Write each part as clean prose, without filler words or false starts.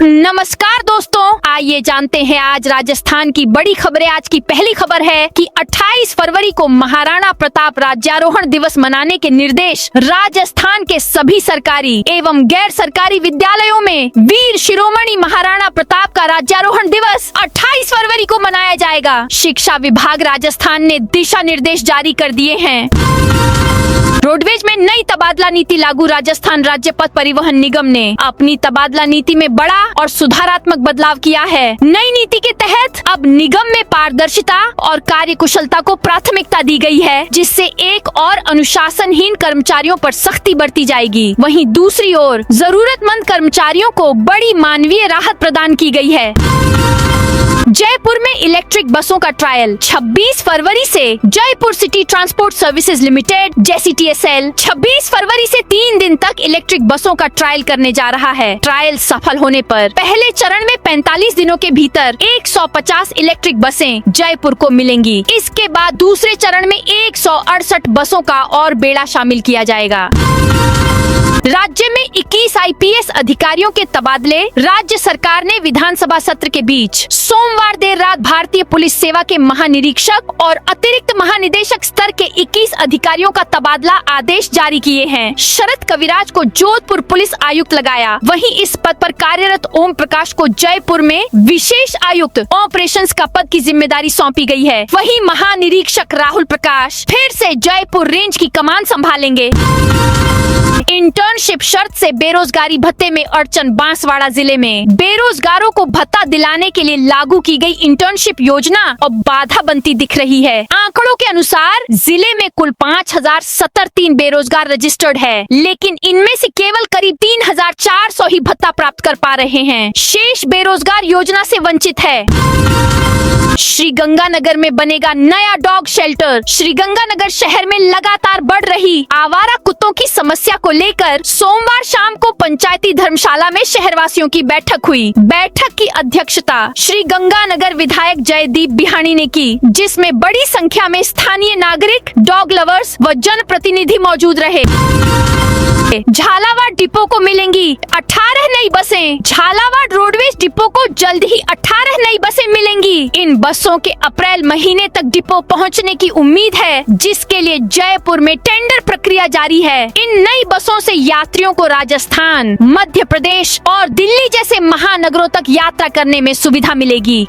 नमस्कार दोस्तों, आइए जानते हैं आज राजस्थान की बड़ी खबरें। आज की पहली खबर है कि 28 फरवरी को महाराणा प्रताप राज्यारोहण दिवस मनाने के निर्देश। राजस्थान के सभी सरकारी एवं गैर सरकारी विद्यालयों में वीर शिरोमणि महाराणा प्रताप का राज्यारोहण दिवस 28 फरवरी को मनाया जाएगा। शिक्षा विभाग राजस्थान ने दिशा निर्देश जारी कर दिए हैं। रोडवेज में नई तबादला नीति लागू। राजस्थान राज्य पथ परिवहन निगम ने अपनी तबादला नीति में बड़ा और सुधारात्मक बदलाव किया है। नई नीति के तहत अब निगम में पारदर्शिता और कार्यकुशलता को प्राथमिकता दी गई है, जिससे एक और अनुशासनहीन कर्मचारियों पर सख्ती बरती जाएगी। वहीं दूसरी ओर जरूरतमंद कर्मचारियों को बड़ी मानवीय राहत प्रदान की गई है। जयपुर में इलेक्ट्रिक बसों का ट्रायल 26 फरवरी से Jaipur city transport services limited JCTSL 26 फरवरी से 3 दिन तक इलेक्ट्रिक बसों का ट्रायल करने जा रहा है। ट्रायल सफल होने पर पहले चरण में 45 दिनों के भीतर 150 इलेक्ट्रिक बसें जयपुर को मिलेंगी। इसके बाद दूसरे चरण में 168 बसों का और बेड़ा शामिल किया जाएगा। राज्य में 21 IPS अधिकारियों के तबादले। राज्य सरकार ने विधानसभा सत्र के बीच सोमवार देर रात भारतीय पुलिस सेवा के महानिरीक्षक और अतिरिक्त महानिदेशक स्तर के 21 अधिकारियों का तबादला आदेश जारी किए हैं। शरद कविराज को जोधपुर पुलिस आयुक्त लगाया। वहीं इस पद पर कार्यरत ओम प्रकाश को जयपुर में विशेष आयुक्त ऑपरेशंस का पद की जिम्मेदारी सौंपी गई है। वहीं महानिरीक्षक राहुल प्रकाश फिर से जयपुर रेंज की कमान संभालेंगे। इंटर्नशिप शर्त से बेरोजगारी भत्ते में अड़चन। बांसवाड़ा जिले में बेरोजगारों को भत्ता दिलाने के लिए लागू की गई इंटर्नशिप योजना अब बाधा बनती दिख रही है। आंकड़ों के अनुसार जिले में कुल 5073 बेरोजगार रजिस्टर्ड है, लेकिन इनमें से केवल करीब 3400 ही भत्ता प्राप्त कर पा रहे हैं। शेष बेरोजगार योजना से वंचित है। श्रीगंगानगर में बनेगा नया डॉग शेल्टर। श्रीगंगानगर शहर में लगातार बढ़ रही आवारा कुत्तों की समस्या को लेकर सोमवार शाम को पंचायती धर्मशाला में शहरवासियों की बैठक हुई। बैठक की अध्यक्षता श्रीगंगानगर विधायक जयदीप बिहानी ने की, जिसमें बड़ी संख्या में स्थानीय नागरिक, डॉग लवर्स व जनप्रतिनिधि मौजूद रहे। झालावाड़ डिपो को मिलेंगी 18 नई बसें। झालावाड़ रोडवेज डिपो को जल्द ही 18 नई बसें मिलेंगी। इन बसों के अप्रैल महीने तक डिपो पहुंचने की उम्मीद है, जिसके लिए जयपुर में टेंडर प्रक्रिया जारी है। इन नई बसों से यात्रियों को राजस्थान, मध्य प्रदेश और दिल्ली जैसे महानगरों तक यात्रा करने में सुविधा मिलेगी।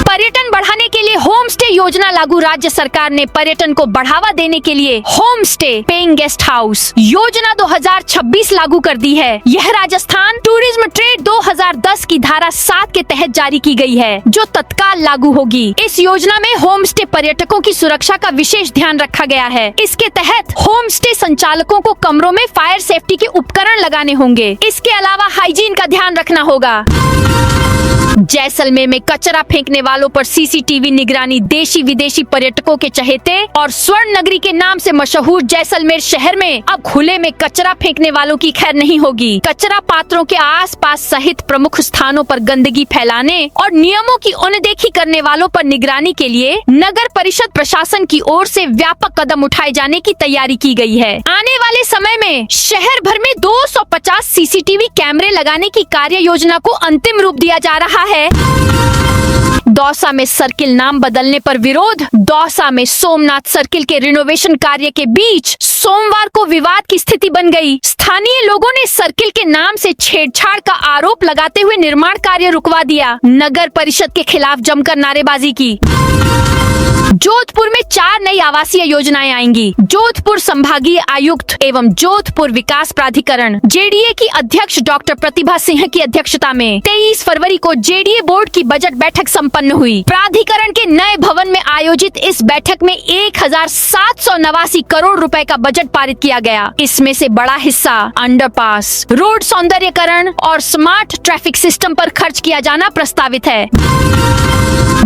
पर्यटन बढ़ाने के लिए होम स्टे योजना लागू। राज्य सरकार ने पर्यटन को बढ़ावा देने के लिए home stay paying guest house योजना 2026 लागू कर दी है। यह राजस्थान टूरिज्म ट्रेड 2010 की धारा 7 के तहत जारी की गई है, जो तत्काल लागू होगी। इस योजना में होम स्टे पर्यटकों की सुरक्षा का विशेष ध्यान रखा गया है। इसके तहत होम स्टे संचालकों को कमरों में फायर सेफ्टी के उपकरण लगाने होंगे। इसके अलावा हाइजीन का ध्यान रखना होगा। जैसलमेर में कचरा फेंकने वालों पर CCTV निगरानी। देशी विदेशी पर्यटकों के चहेते और स्वर्ण नगरी के नाम से मशहूर जैसलमेर शहर में अब खुले में कचरा फेंकने वालों की खैर नहीं होगी। कचरा पात्रों के आसपास सहित प्रमुख स्थानों पर गंदगी फैलाने और नियमों की अनदेखी करने वालों पर निगरानी के लिए नगर परिषद प्रशासन की ओर से व्यापक कदम उठाए जाने की तैयारी की गई है। आने वाले समय में शहर भर में 250 CCTV कैमरे लगाने की कार्य योजना को अंतिम रूप दिया जा रहा है। दौसा में सर्किल नाम बदलने पर विरोध। दौसा में सोमनाथ सर्किल के रिनोवेशन कार्य के बीच सोमवार को विवाद की स्थिति बन गई। स्थानीय लोगों ने सर्किल के नाम से छेड़छाड़ का आरोप लगाते हुए निर्माण कार्य रुकवा दिया। नगर परिषद के खिलाफ जमकर नारेबाजी की। जोधपुर में 4 नई आवासीय योजनाएं आएंगी। जोधपुर संभागीय आयुक्त एवं जोधपुर विकास प्राधिकरण JDA की अध्यक्ष डॉक्टर प्रतिभा सिंह की अध्यक्षता में 23 फरवरी को JDA बोर्ड की बजट बैठक संपन्न हुई। प्राधिकरण के नए भवन में आयोजित इस बैठक में 1789 करोड़ रुपए का बजट पारित किया गया। इसमें से बड़ा हिस्सा अंडरपास, रोड सौंदर्यकरण और स्मार्ट ट्रैफिक सिस्टम पर खर्च किया जाना प्रस्तावित है।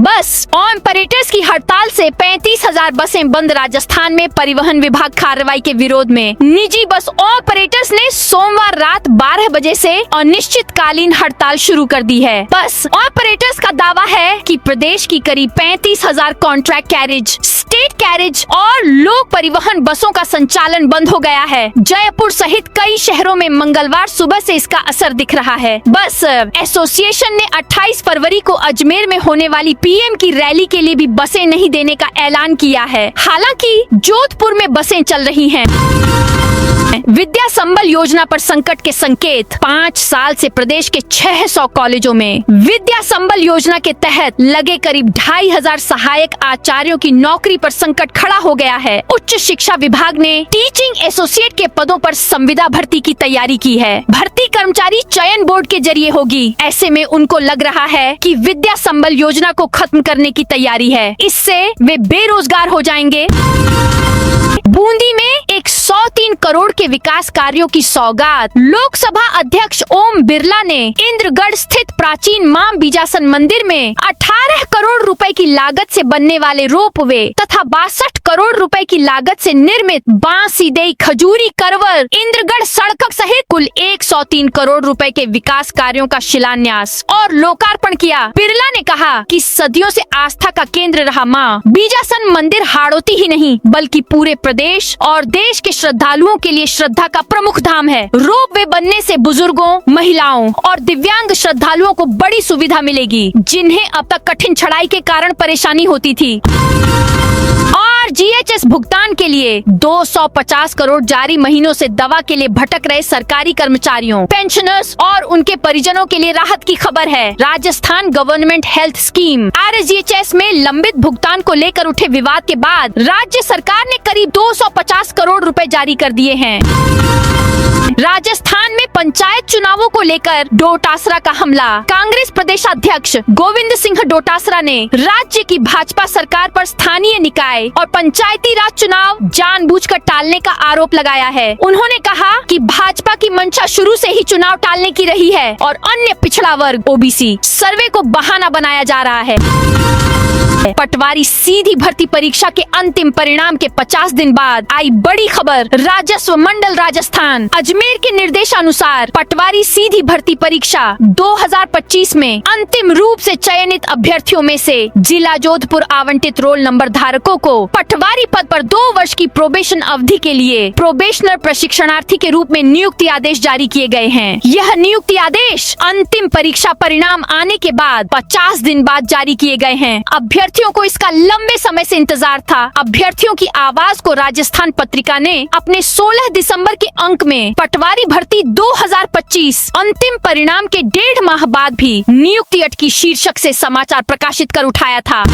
बस ऑपरेटर्स की हड़ताल से 35,000 बसें बंद। राजस्थान में परिवहन विभाग कार्रवाई के विरोध में निजी बस ऑपरेटर्स ने सोमवार रात 12 बजे से अनिश्चितकालीन हड़ताल शुरू कर दी है। बस ऑपरेटर्स का दावा है कि प्रदेश की करीब 35,000 कॉन्ट्रैक्ट कैरेज, स्टेट कैरेज और लोक परिवहन बसों का संचालन बंद हो गया है। जयपुर सहित कई शहरों में मंगलवार सुबह से इसका असर दिख रहा है। बस एसोसिएशन ने 28 फरवरी को अजमेर में होने वाली पीएम की रैली के लिए भी बसें नहीं देने का ऐलान किया है। हालांकि जोधपुर में बसें चल रही हैं। विद्या संबल योजना पर संकट के संकेत। 5 साल से प्रदेश के 600 कॉलेजों में विद्या संबल योजना के तहत लगे करीब 2500 सहायक आचार्यों की नौकरी पर संकट खड़ा हो गया है। उच्च शिक्षा विभाग ने टीचिंग एसोसिएट के पदों पर संविदा भर्ती की तैयारी की है। भर्ती कर्मचारी चयन बोर्ड के जरिए होगी। ऐसे में उनको लग रहा है कि विद्या संबल योजना को खत्म करने की तैयारी है। इससे वे बेरोजगार हो जाएंगे। बूंदी में 103 करोड़ के विकास कार्यों की सौगात। लोकसभा अध्यक्ष ओम बिरला ने इंद्रगढ़ स्थित प्राचीन मां बीजासन मंदिर में 18 करोड़ रुपए की लागत से बनने वाले रोपवे तथा 62 करोड़ रुपए की लागत से निर्मित बांसीदेई खजूरी करवर इंद्रगढ़ सड़क सहित कुल 103 करोड़ रुपए के विकास कार्यों का शिलान्यास और लोकार्पण किया। बिरला ने कहा कि सदियों से आस्था का केंद्र रहा मां बीजासन मंदिर हाड़ौती ही नहीं बल्कि पूरे प्रदेश और देश के श्रद्धालुओं के लिए श्रद्धा का प्रमुख धाम है। रोपवे बनने से बुजुर्गों, महिलाओं और दिव्यांग श्रद्धालुओं को बड़ी सुविधा मिलेगी, जिन्हें अब तक कठिन चढ़ाई के कारण परेशानी होती थी। और जीएचएस भुगतान के लिए 250 करोड़ जारी महीनों से दवा के लिए भटक रहे सरकारी कर्मचारियों, पेंशनर्स और उनके परिजनों के लिए राहत की खबर है। Rajasthan government health scheme RSGHS में लंबित भुगतान को लेकर उठे विवाद के बाद राज्य सरकार ने करीब 250 करोड़ रुपए जारी कर दिए हैं। राजस्थान में पंचायत चुनावों को लेकर डोटासरा का हमला। कांग्रेस प्रदेशाध्यक्ष गोविंद सिंह डोटासरा ने राज्य की भाजपा सरकार पर स्थानीय निकाय और पंचायती राज चुनाव जानबूझकर टालने का आरोप लगाया है। उन्होंने कहा कि भाजपा की मंशा शुरू से ही चुनाव टालने की रही है और अन्य पिछड़ा वर्ग OBC सर्वे को बहाना बनाया जा रहा है। पटवारी सीधी भर्ती परीक्षा के अंतिम परिणाम के 50 दिन बाद आई बड़ी खबर। राजस्व मंडल राजस्थान अजमेर के निर्देशानुसार पटवारी सीधी भर्ती परीक्षा 2025 में अंतिम रूप से चयनित अभ्यर्थियों में से जिला जोधपुर आवंटित रोल नंबर धारकों को पटवारी पद पर 2 वर्ष की प्रोबेशन अवधि के लिए प्रोबेशनर प्रशिक्षणार्थी के रूप में नियुक्ति आदेश जारी किए गए हैं। यह नियुक्ति आदेश अंतिम परीक्षा परिणाम आने के बाद 50 दिन बाद जारी किए गए हैं। अभ्यर्थियों को इसका लंबे समय से इंतजार था। अभ्यर्थियों की आवाज को राजस्थान पत्रिका ने अपने 16 दिसंबर के अंक में पटवारी भर्ती 2025 अंतिम परिणाम के 1.5 माह बाद भी नियुक्ति अटकी शीर्षक से समाचार प्रकाशित कर उठाया था।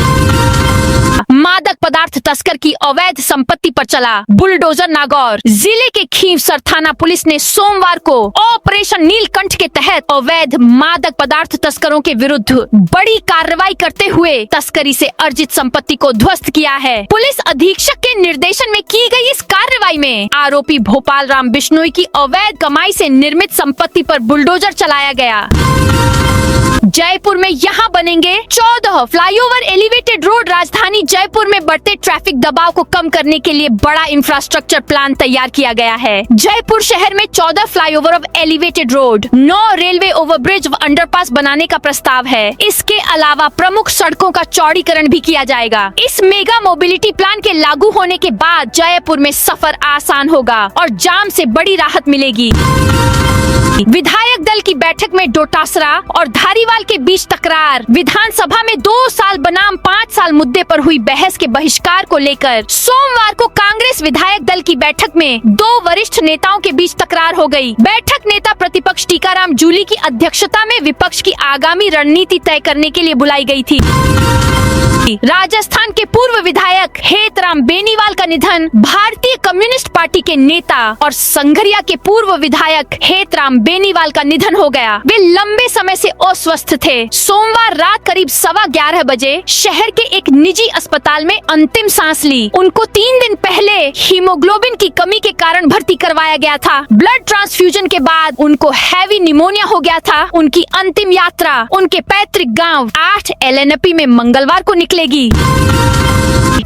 मादक पदार्थ तस्कर की अवैध संपत्ति पर चला बुलडोजर नागौर। जिले के खींवसर थाना पुलिस ने सोमवार को ऑपरेशन नीलकंठ के तहत अवैध मादक पदार्थ तस्करों के विरुद्ध बड़ी कार्रवाई करते हुए तस्करी से अर्जित संपत्ति को ध्वस्त किया है। पुलिस अधीक्षक के निर्देशन में की गई इस कार्रवाई में आरोपी भोपाल राम बिश्नोई की अवैध कमाई से निर्मित संपत्ति पर बुलडोजर चलाया गया। जयपुर में यहाँ बनेंगे 14 फ्लाईओवर एलिवेटेड रोड। राजधानी जयपुर में बढ़ते ट्रैफिक दबाव को कम करने के लिए बड़ा इंफ्रास्ट्रक्चर प्लान तैयार किया गया है। जयपुर शहर में 14 flyover of elevated road, 9 railway overbridge व अंडरपास बनाने का प्रस्ताव है। इसके अलावा प्रमुख सड़कों का चौड़ीकरण भी किया जाएगा। इस मेगा मोबिलिटी प्लान के लागू होने के बाद जयपुर में सफर आसान होगा और जाम से बड़ी राहत मिलेगी। विधायक दल की बैठक में डोटासरा और धारीवाल के बीच तकरार। विधानसभा में 2 साल बनाम 5 साल मुद्दे पर हुई बहस के बहिष्कार को लेकर सोमवार को कांग्रेस विधायक दल की बैठक में 2 वरिष्ठ नेताओं के बीच तकरार हो गई। बैठक नेता प्रतिपक्ष टीकाराम जूली की अध्यक्षता में विपक्ष की आगामी रणनीति तय करने के लिए बुलाई गई थी। राजस्थान के पूर्व विधायक हेतराम बेनीवाल का निधन। भारतीय कम्युनिस्ट पार्टी के नेता और संघरिया के पूर्व विधायक हेतराम बेनीवाल का निधन हो गया। वे लंबे समय से अस्वस्थ थे। सोमवार रात करीब 11:15 बजे शहर के एक निजी अस्पताल में अंतिम सांस ली। उनको 3 दिन पहले हीमोग्लोबिन की कमी के कारण भर्ती करवाया गया था। ब्लड ट्रांसफ्यूजन के बाद उनको हैवी निमोनिया हो गया था। उनकी अंतिम यात्रा उनके पैतृक गाँव 8 LNP में मंगलवार को निकलेगी।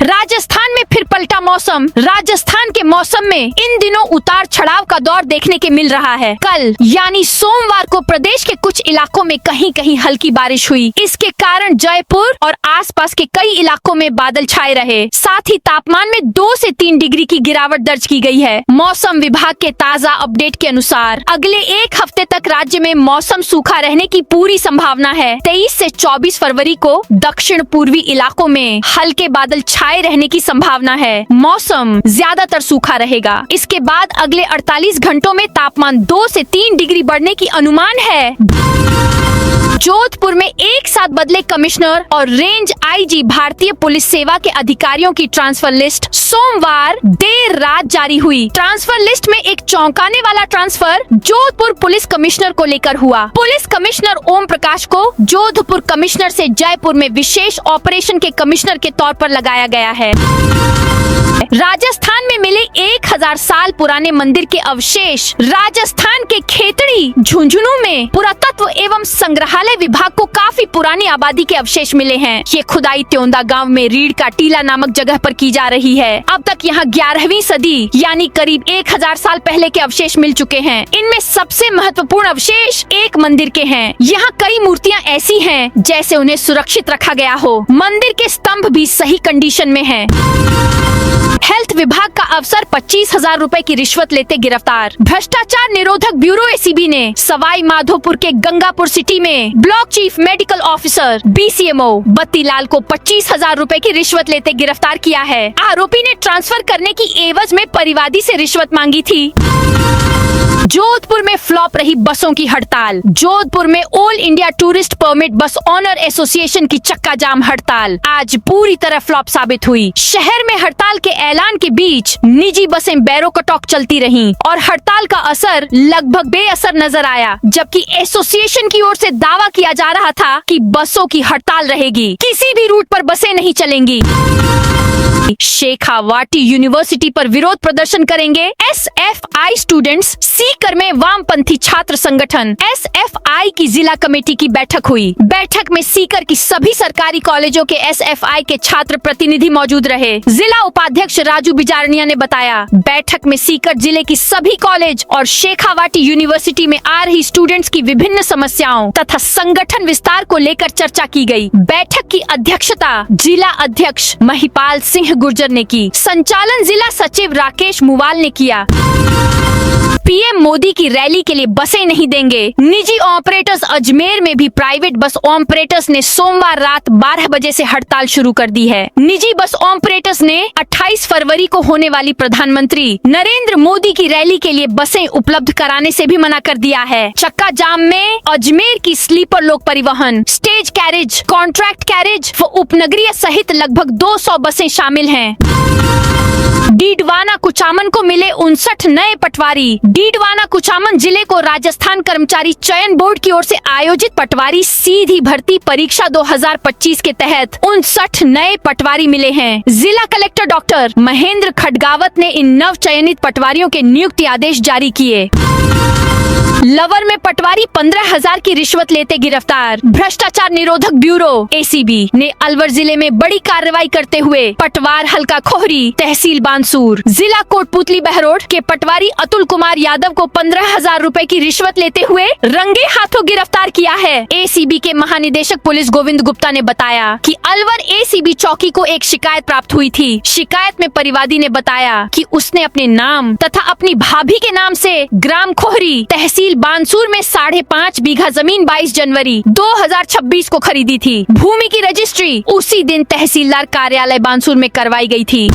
राजस्थान में फिर पलटा मौसम। राजस्थान के मौसम में इन दिनों उतार चढ़ाव का दौर देखने के मिल रहा है। कल यानी सोमवार को प्रदेश के कुछ इलाकों में कहीं कहीं हल्की बारिश हुई। इसके कारण जयपुर और आसपास के कई इलाकों में बादल छाए रहे। साथ ही तापमान में 2 से 3 डिग्री की गिरावट दर्ज की गई है। मौसम विभाग के ताज़ा अपडेट के अनुसार अगले 1 हफ्ते तक राज्य में मौसम सूखा रहने की पूरी संभावना है। 23 से 24 फरवरी को दक्षिण पूर्वी इलाकों में हल्के बादल छाए रहने की संभावना है। मौसम ज्यादातर सूखा रहेगा। इसके बाद अगले 48 घंटों में तापमान 2 से 3 डिग्री बढ़ने की अनुमान है। जोधपुर में एक साथ बदले कमिश्नर और रेंज आईजी। भारतीय पुलिस सेवा के अधिकारियों की ट्रांसफर लिस्ट सोमवार देर रात जारी हुई। ट्रांसफर लिस्ट में एक चौंकाने वाला ट्रांसफर जोधपुर पुलिस कमिश्नर को लेकर हुआ। पुलिस कमिश्नर ओम प्रकाश को जोधपुर कमिश्नर से जयपुर में विशेष ऑपरेशन के कमिश्नर के तौर पर लगाया गया है। राजस्थान में मिले 1000 साल पुराने मंदिर के अवशेष। राजस्थान के खेतड़ी झुंझुनू में पुरातत्व एवं संग्रहालय विभाग को काफी पुरानी आबादी के अवशेष मिले हैं। ये खुदाई त्योंदा गांव में रीढ़ का टीला नामक जगह पर की जा रही है। अब तक यहाँ 11वीं सदी यानी करीब 1000 साल पहले के अवशेष मिल चुके हैं। इनमें सबसे महत्वपूर्ण अवशेष एक मंदिर के हैं। यहाँ कई मूर्तियाँ ऐसी हैं जैसे उन्हें सुरक्षित रखा गया हो। मंदिर के स्तंभ भी सही कंडीशन में हैं। हेल्थ विभाग का अफसर 25,000 रुपए की रिश्वत लेते गिरफ्तार। भ्रष्टाचार निरोधक ब्यूरो एसीबी ने सवाई माधोपुर के गंगापुर सिटी में block chief medical officer BCMO Battilal को 25,000 रुपए की रिश्वत लेते गिरफ्तार किया है। आरोपी ने ट्रांसफर करने की एवज में परिवादी से रिश्वत मांगी थी। जोधपुर में फ्लॉप रही बसों की हड़ताल। जोधपुर में ऑल इंडिया टूरिस्ट परमिट बस ऑनर एसोसिएशन की चक्का जाम हड़ताल आज पूरी तरह फ्लॉप साबित हुई। शहर में हड़ताल के ऐलान के बीच निजी बसें बैरोकटॉक चलती रहीं और हड़ताल का असर लगभग बेअसर नजर आया। जबकि एसोसिएशन की ओर से दावा किया जा रहा था कि बसों की हड़ताल रहेगी, किसी भी रूट पर बसें नहीं चलेंगी। शेखावाटी यूनिवर्सिटी पर विरोध प्रदर्शन करेंगे SFI स्टूडेंट्स। सीकर में वामपंथी छात्र संगठन SFI की जिला कमेटी की बैठक हुई। बैठक में सीकर की सभी सरकारी कॉलेजों के SFI के छात्र प्रतिनिधि मौजूद रहे। जिला उपाध्यक्ष राजू बिजारनिया ने बताया, बैठक में सीकर जिले की सभी कॉलेज और शेखावाटी यूनिवर्सिटी में आ रही स्टूडेंट्स की विभिन्न समस्याओं तथा संगठन विस्तार को लेकर चर्चा की गई। बैठक की अध्यक्षता जिला अध्यक्ष महिपाल सिंह गुर्जर ने की। संचालन जिला सचिव राकेश मुवाल ने किया। पीएम मोदी की रैली के लिए बसें नहीं देंगे। निजी ऑपरेटर्स अजमेर में भी प्राइवेट बस ऑपरेटर्स ने सोमवार रात 12 बजे से हड़ताल शुरू कर दी है। निजी बस ऑपरेटर्स ने 28 फरवरी को होने वाली प्रधानमंत्री नरेंद्र मोदी की रैली के लिए बसें उपलब्ध कराने से भी मना कर दिया है। चक्का जाम में अजमेर की स्लीपर लोक परिवहन, स्टेज कैरेज, कॉन्ट्रैक्ट कैरेज व उपनगरीय सहित लगभग 200 बसें शामिल हैं। डीडवाना कुचामन को मिले 59 नए पटवारी। डीडवाना कुचामन जिले को राजस्थान कर्मचारी चयन बोर्ड की ओर से आयोजित पटवारी सीधी भर्ती परीक्षा 2025 के तहत 59 नए पटवारी मिले हैं। जिला कलेक्टर डॉक्टर महेंद्र खडगावत ने इन नव चयनित पटवारियों के नियुक्ति आदेश जारी किए। लवर में पटवारी 15,000 की रिश्वत लेते गिरफ्तार। भ्रष्टाचार निरोधक ब्यूरो ACB ने अलवर जिले में बड़ी कार्रवाई करते हुए पटवार हल्का खोहरी तहसील बानसूर जिला कोटपुतली बहरोड के पटवारी अतुल कुमार यादव को 15,000 रुपए की रिश्वत लेते हुए रंगे हाथों गिरफ्तार किया है। ACB के महानिदेशक पुलिस गोविंद गुप्ता ने बताया कि अलवर ACB चौकी को एक शिकायत प्राप्त हुई थी। शिकायत में परिवादी ने बताया कि उसने अपने नाम तथा अपनी भाभी के नाम से ग्राम खोहरी तहसील बानसूर में 5.5 बीघा जमीन 22 जनवरी 2026 को खरीदी थी। भूमि की रजिस्ट्री उसी दिन तहसीलदार कार्यालय बानसूर में करवाई गई थी।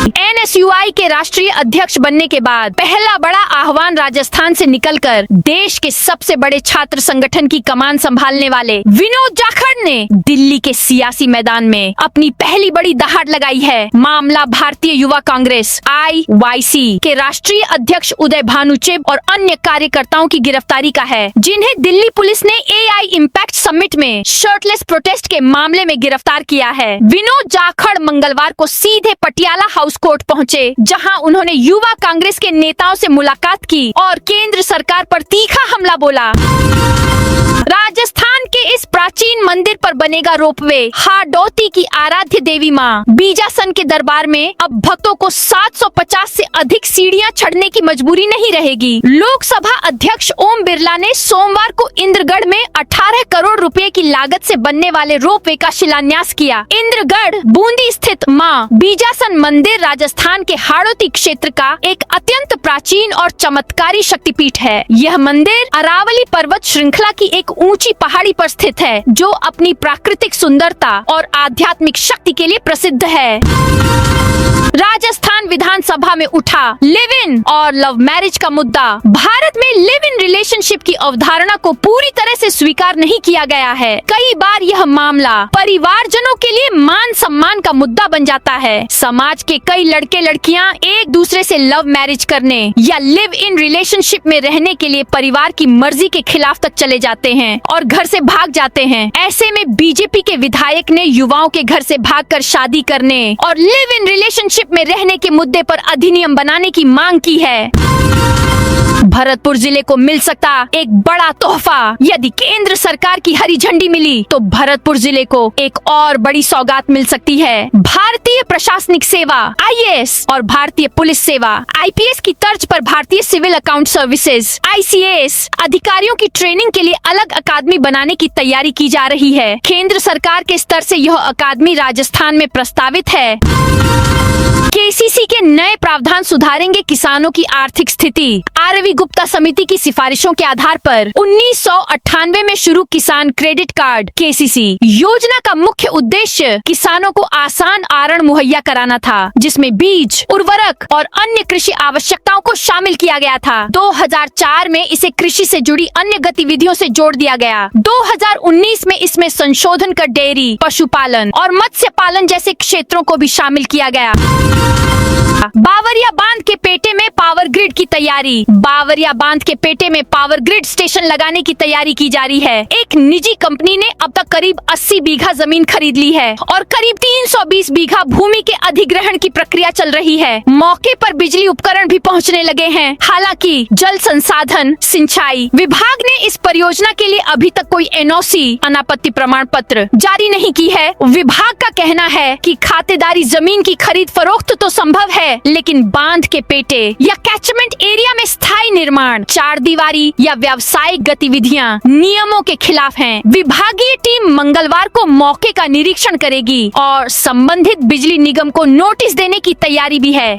NSUI के राष्ट्रीय अध्यक्ष बनने के बाद पहला बड़ा आह्वान राजस्थान से निकलकर देश के सबसे बड़े छात्र संगठन की कमान संभालने वाले विनोद जाखड़ ने दिल्ली के सियासी मैदान में अपनी पहली बड़ी दहाड़ लगाई है। मामला भारतीय युवा कांग्रेस IYC के राष्ट्रीय अध्यक्ष उदय भानुचेब और अन्य कार्यकर्ताओं की गिरफ्तारी का है, जिन्हें दिल्ली पुलिस ने AI इम्पैक्ट समिट में शर्टलेस प्रोटेस्ट के मामले में गिरफ्तार किया है। विनोद जाखड़ मंगलवार को सीधे पटियाला हाउस कोर्ट पहुंचे, जहां उन्होंने युवा कांग्रेस के नेताओं से मुलाकात की और केंद्र सरकार पर तीखा हमला बोला। राजस्थान के इस प्राचीन मंदिर पर बनी बनेगा रोपवे। हाडौती की आराध्य देवी मां बीजासन के दरबार में अब भक्तों को 750 से अधिक सीढ़ियां चढ़ने की मजबूरी नहीं रहेगी। लोकसभा अध्यक्ष ओम बिरला ने सोमवार को इंद्रगढ़ में 18 करोड़ रुपए की लागत से बनने वाले रोपवे का शिलान्यास किया। इंद्रगढ़ बूंदी स्थित मां बीजासन मंदिर राजस्थान के हाड़ौती क्षेत्र का एक अत्यंत प्राचीन और चमत्कारी शक्तिपीठ है। यह मंदिर अरावली पर्वत श्रृंखला की एक ऊंची पहाड़ी पर स्थित है, जो अपनी प्राकृतिक सुंदरता और आध्यात्मिक शक्ति के लिए प्रसिद्ध है। राजस्थान विधानसभा में उठा लिव इन और लव मैरिज का मुद्दा। भारत में लिव इन रिलेशनशिप की अवधारणा को पूरी तरह से स्वीकार नहीं किया गया है। कई बार यह मामला परिवारजनों के लिए मान सम्मान का मुद्दा बन जाता है। समाज के कई लड़के लड़कियां एक दूसरे से लव मैरिज करने या लिव इन रिलेशनशिप में रहने के लिए परिवार की मर्जी के खिलाफ तक चले जाते हैं और घर से भाग जाते हैं। ऐसे में बीजेपी के विधायक ने युवाओं के घर से भागकर शादी करने और लिव इन रिलेशनशिप में रहने के मुद्दे पर अधिनियम बनाने की मांग की है। भरतपुर जिले को मिल सकता एक बड़ा तोहफा। यदि केंद्र सरकार की हरी झंडी मिली तो भरतपुर जिले को एक और बड़ी सौगात मिल सकती है। भारतीय प्रशासनिक सेवा आईएएस और भारतीय पुलिस सेवा आईपीएस की तर्ज पर भारतीय सिविल अकाउंट सर्विसेज आईसीएएस अधिकारियों की ट्रेनिंग के लिए अलग अकादमी बनाने की तैयारी की जा रही है। केंद्र सरकार के स्तर से यह अकादमी राजस्थान में प्रस्तावित है। केसीसी के नए प्रावधान सुधारेंगे किसानों की आर्थिक स्थिति। आरवी गुप्ता समिति की सिफारिशों के आधार पर 1998 में शुरू किसान क्रेडिट कार्ड केसीसी योजना का मुख्य उद्देश्य किसानों को आसान आरण मुहैया कराना था, जिसमें बीज, उर्वरक और अन्य कृषि आवश्यकताओं को शामिल किया गया था। 2004 में इसे कृषि से जुड़ी अन्य गतिविधियों से जोड़ दिया गया। 2019 में इसमें संशोधन कर डेयरी, पशुपालन और मत्स्य पालन जैसे क्षेत्रों को भी शामिल किया गया। बावरिया बांध के पेटे में पावर ग्रिड की तैयारी। बावरिया बांध के पेटे में पावर ग्रिड स्टेशन लगाने की तैयारी की जा रही है। एक निजी कंपनी ने अब तक करीब 80 बीघा जमीन खरीद ली है और करीब 320 बीघा भूमि के अधिग्रहण की प्रक्रिया चल रही है। मौके पर बिजली उपकरण भी पहुंचने लगे हैं। हालांकि जल संसाधन सिंचाई विभाग ने इस परियोजना के लिए अभी तक कोई एनओसी अनापत्ति प्रमाण पत्र जारी नहीं की है। विभाग का कहना है कि खातेदारी जमीन की खरीद फरोख्त तो संभव है, लेकिन बांध के पेटे या कैचमेंट एरिया में स्थायी निर्माण, चार दीवारी या व्यावसायिक गतिविधियां नियमों के खिलाफ हैं। विभागीय टीम मंगलवार को मौके का निरीक्षण करेगी और संबंधित बिजली निगम को नोटिस देने की तैयारी भी है।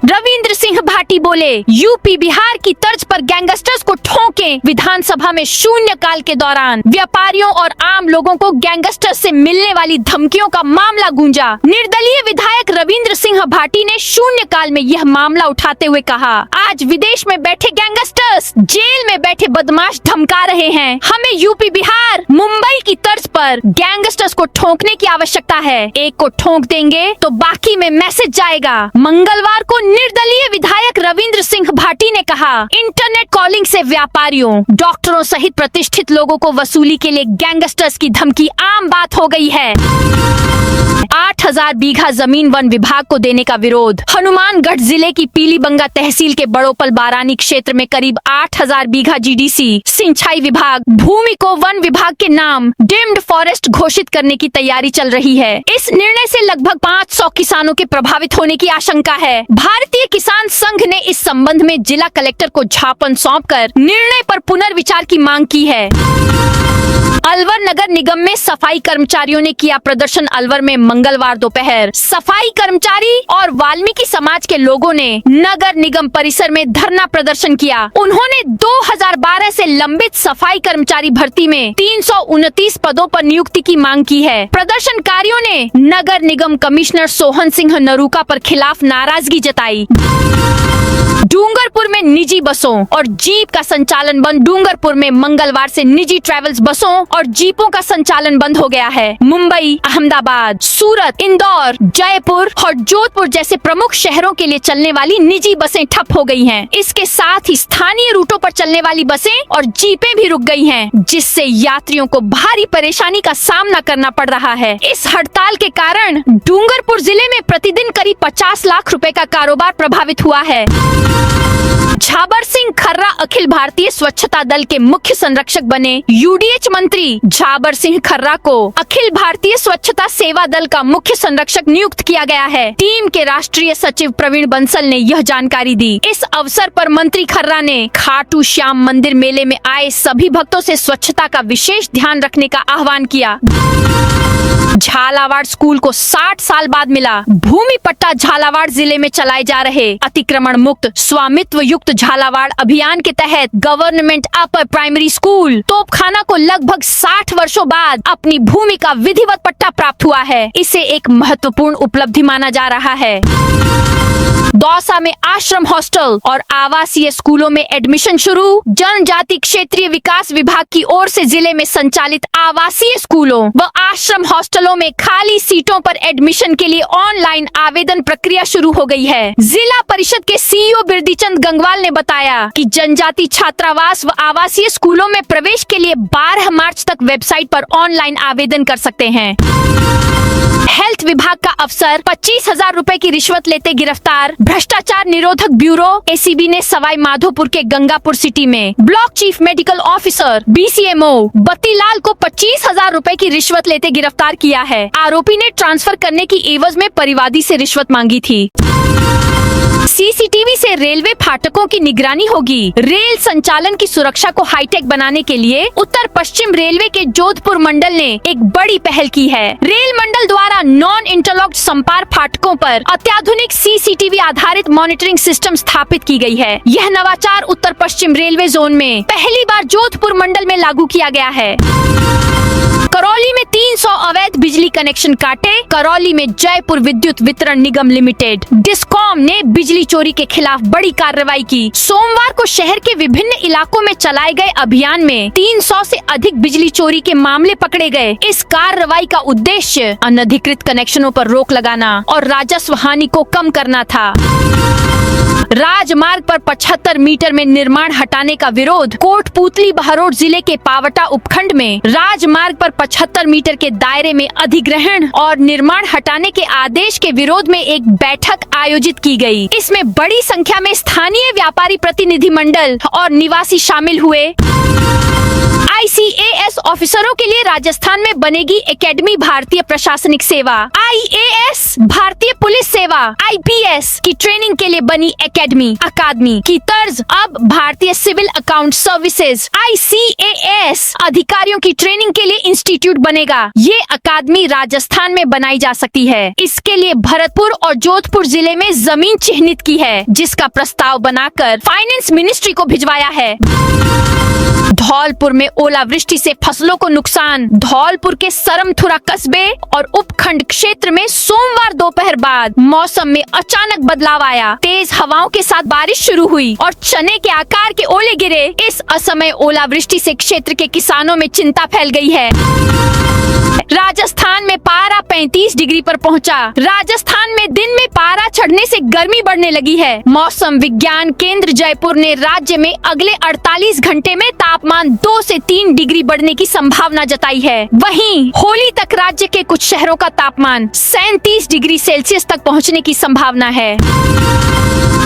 रविंद्र सिंह भाटी बोले, यूपी बिहार की तर्ज पर गैंगस्टर्स को ठोकें। विधानसभा में शून्यकाल के दौरान व्यापारियों और आम लोगों को गैंगस्टर्स से मिलने वाली धमकियों का मामला गूंजा। निर्दलीय विधायक रविंद्र सिंह भाटी ने शून्यकाल में यह मामला उठाते हुए कहा, आज विदेश में बैठे गैंगस्टर्स जेल में बैठे बदमाश धमका रहे हैं। हमें यूपी बिहार मुंबई की तर्ज पर गैंगस्टर्स को ठोकने की आवश्यकता है। एक को ठोक देंगे तो बाकी में मैसेज जाएगा। मंगलवार को निर्दलीय विधायक रविंद्र सिंह भाटी ने कहा, इंटरनेट कॉलिंग से व्यापारियों, डॉक्टरों सहित प्रतिष्ठित लोगों को वसूली के लिए गैंगस्टर्स की धमकी आम बात हो गई है। 8000 बीघा जमीन वन विभाग को देने का विरोध। हनुमानगढ़ जिले की पीलीबंगा तहसील के बड़ोपल बारानी क्षेत्र में करीब 8000 बीघा जीडीसी सिंचाई विभाग भूमि को वन विभाग के नाम डिम्ड फॉरेस्ट घोषित करने की तैयारी चल रही है। इस निर्णय से लगभग 500 किसानों के प्रभावित होने की आशंका है। भारतीय किसान संघ ने इस संबंध में जिला कलेक्टर को ज्ञापन सौंपकर निर्णय पर पुनर्विचार की मांग की है। अलवर नगर निगम में सफाई कर्मचारियों ने किया प्रदर्शन। अलवर में मंगलवार दोपहर सफाई कर्मचारी और वाल्मीकि समाज के लोगों ने नगर निगम परिसर में धरना प्रदर्शन किया। उन्होंने 2012 से लंबित सफाई कर्मचारी भर्ती में 329 पदों पर नियुक्ति की मांग की है। प्रदर्शनकारियों ने नगर निगम कमिश्नर सोहन सिंह नरूका पर खिलाफ नाराजगी जताई। डूंगरपुर में निजी बसों और जीप का संचालन बंद। डूंगरपुर में मंगलवार से निजी ट्रैवल्स बसों और जीपों का संचालन बंद हो गया है। मुंबई, अहमदाबाद, सूरत, इंदौर, जयपुर और जोधपुर जैसे प्रमुख शहरों के लिए चलने वाली निजी बसें ठप हो गई हैं। इसके साथ ही स्थानीय रूटों पर चलने वाली बसें और जीपें भी रुक गई हैं, जिससे यात्रियों को भारी परेशानी का सामना करना पड़ रहा है। इस हड़ताल के कारण डूंगरपुर जिले में प्रतिदिन करीब 50 लाख रुपए का कारोबार प्रभावित हुआ है। झाबर सिंह खर्रा अखिल भारतीय स्वच्छता दल के मुख्य संरक्षक बने। यूडीएच मंत्री मंत्री झाबर सिंह खर्रा को अखिल भारतीय स्वच्छता सेवा दल का मुख्य संरक्षक नियुक्त किया गया है। टीम के राष्ट्रीय सचिव प्रवीण बंसल ने यह जानकारी दी। इस अवसर पर मंत्री खर्रा ने खाटू श्याम मंदिर मेले में आए सभी भक्तों से स्वच्छता का विशेष ध्यान रखने का आह्वान किया। झालावाड़ स्कूल को 60 साल बाद मिला। भूमि पट्टा झालावाड़ जिले में चलाए जा रहे अतिक्रमण मुक्त स्वामित्व युक्त झालावाड़ अभियान के तहत गवर्नमेंट अपर प्राइमरी स्कूल तोपखाना को लगभग 60 वर्षों बाद अपनी भूमि का विधिवत पट्टा प्राप्त हुआ है। इसे एक महत्वपूर्ण उपलब्धि माना जा रहा है। दौसा में आश्रम हॉस्टल और आवासीय स्कूलों में एडमिशन शुरू। जनजाति क्षेत्रीय विकास विभाग की ओर से जिले में संचालित आवासीय स्कूलों व आश्रम हॉस्टलों में खाली सीटों पर एडमिशन के लिए ऑनलाइन आवेदन प्रक्रिया शुरू हो गई है। जिला परिषद के सीईओ बिरदीचंद गंगवाल ने बताया कि जनजाति छात्रावास व आवासीय स्कूलों में प्रवेश के लिए 12 मार्च तक वेबसाइट पर ऑनलाइन आवेदन कर सकते हैं। हेल्थ विभाग का अफसर 25,000 रुपए की रिश्वत लेते गिरफ्तार। भ्रष्टाचार निरोधक ब्यूरो एसीबी ने सवाई माधोपुर के गंगापुर सिटी में block chief medical officer BCMO Battilal को 25,000 रुपए की रिश्वत लेते गिरफ्तार किया है। आरोपी ने ट्रांसफर करने की एवज में परिवादी से रिश्वत मांगी थी। सीसीटीवी से रेलवे फाटकों की निगरानी होगी। रेल संचालन की सुरक्षा को हाईटेक बनाने के लिए उत्तर पश्चिम रेलवे के जोधपुर मंडल ने एक बड़ी पहल की है। रेल मंडल द्वारा नॉन इंटरलॉक्ड संपार फाटकों पर अत्याधुनिक सीसीटीवी आधारित मॉनिटरिंग सिस्टम स्थापित की गई है। यह नवाचार उत्तर पश्चिम रेलवे जोन में पहली बार जोधपुर मंडल में लागू किया गया है। करौली में 300 अवैध बिजली कनेक्शन काटे। करौली में जयपुर विद्युत वितरण निगम लिमिटेड डिस्कॉम ने बिजली चोरी के खिलाफ बड़ी कार्रवाई की। सोमवार को शहर के विभिन्न इलाकों में चलाए गए अभियान में 300 से अधिक बिजली चोरी के मामले पकड़े गए। इस कार्रवाई का उद्देश्य अनधिकृत कनेक्शनों पर रोक लगाना और राजस्व हानि को कम करना था। राजमार्ग पर 75 मीटर में निर्माण हटाने का विरोध। कोटपूतली बहरोड जिले के पावटा उपखंड में राजमार्ग पर 75 मीटर के दायरे में अधिग्रहण और निर्माण हटाने के आदेश के विरोध में एक बैठक आयोजित की गई। इसमें बड़ी संख्या में स्थानीय व्यापारी प्रतिनिधि मंडल और निवासी शामिल हुए। ICAS ऑफिसरों के लिए राजस्थान में बनेगी एकेडमी भारतीय प्रशासनिक सेवा। IAS भारतीय पुलिस सेवा IPS की ट्रेनिंग के लिए बनी अकादमी की तर्ज अब भारतीय सिविल अकाउंट सर्विसेज ICAS अधिकारियों की ट्रेनिंग के लिए इंस्टीट्यूट बनेगा। ये अकादमी राजस्थान में बनाई जा सकती है। इसके लिए भरतपुर और जोधपुर जिले में जमीन चिन्हित की है, जिसका प्रस्ताव बनाकर फाइनेंस मिनिस्ट्री को भिजवाया है। धौलपुर में ओलावृष्टि से फसलों को नुकसान। धौलपुर के सरमथुरा कस्बे और उपखंड क्षेत्र में सोमवार दोपहर बाद मौसम में अचानक बदलाव आया। तेज हवाओं के साथ बारिश शुरू हुई और चने के आकार के ओले गिरे। इस असमय ओलावृष्टि से क्षेत्र के किसानों में चिंता फैल गई है। राजस्थान में पारा 35 डिग्री पर पहुंचा। राजस्थान में दिन में पारा चढ़ने से गर्मी बढ़ने लगी है। मौसम विज्ञान केंद्र जयपुर ने राज्य में अगले 48 घंटे में तापमान 2 से 3 डिग्री बढ़ने की संभावना जताई है। वहीं होली तक राज्य के कुछ शहरों का तापमान 37 डिग्री सेल्सियस तक पहुंचने की संभावना है।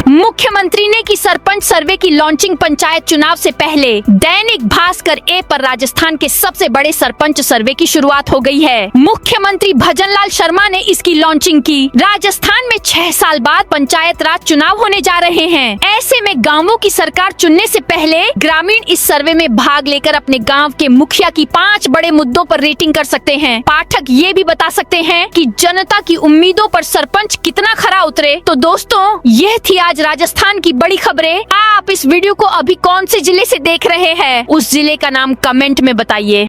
मुख्यमंत्री ने की सरपंच सर्वे की लॉन्चिंग पंचायत चुनाव से पहले। दैनिक भास्कर ए पर राजस्थान के सबसे बड़े सरपंच सर्वे की शुरुआत हो गई है। मुख्यमंत्री भजनलाल शर्मा ने इसकी लॉन्चिंग की। राजस्थान में 6 साल बाद पंचायत राज चुनाव होने जा रहे हैं। ऐसे में गांवों की सरकार चुनने से पहले ग्रामीण इस सर्वे में भाग लेकर अपने गांव के मुखिया की 5 बड़े मुद्दों पर रेटिंग कर सकते हैं। पाठक ये भी बता सकते हैं कि जनता की उम्मीदों पर सरपंच कितना खरा उतरे। तो दोस्तों, यह थी आज राजस्थान की बड़ी खबरें। आप इस वीडियो को अभी कौन से जिले से देख रहे हैं, उस जिले का नाम कमेंट में बताइए।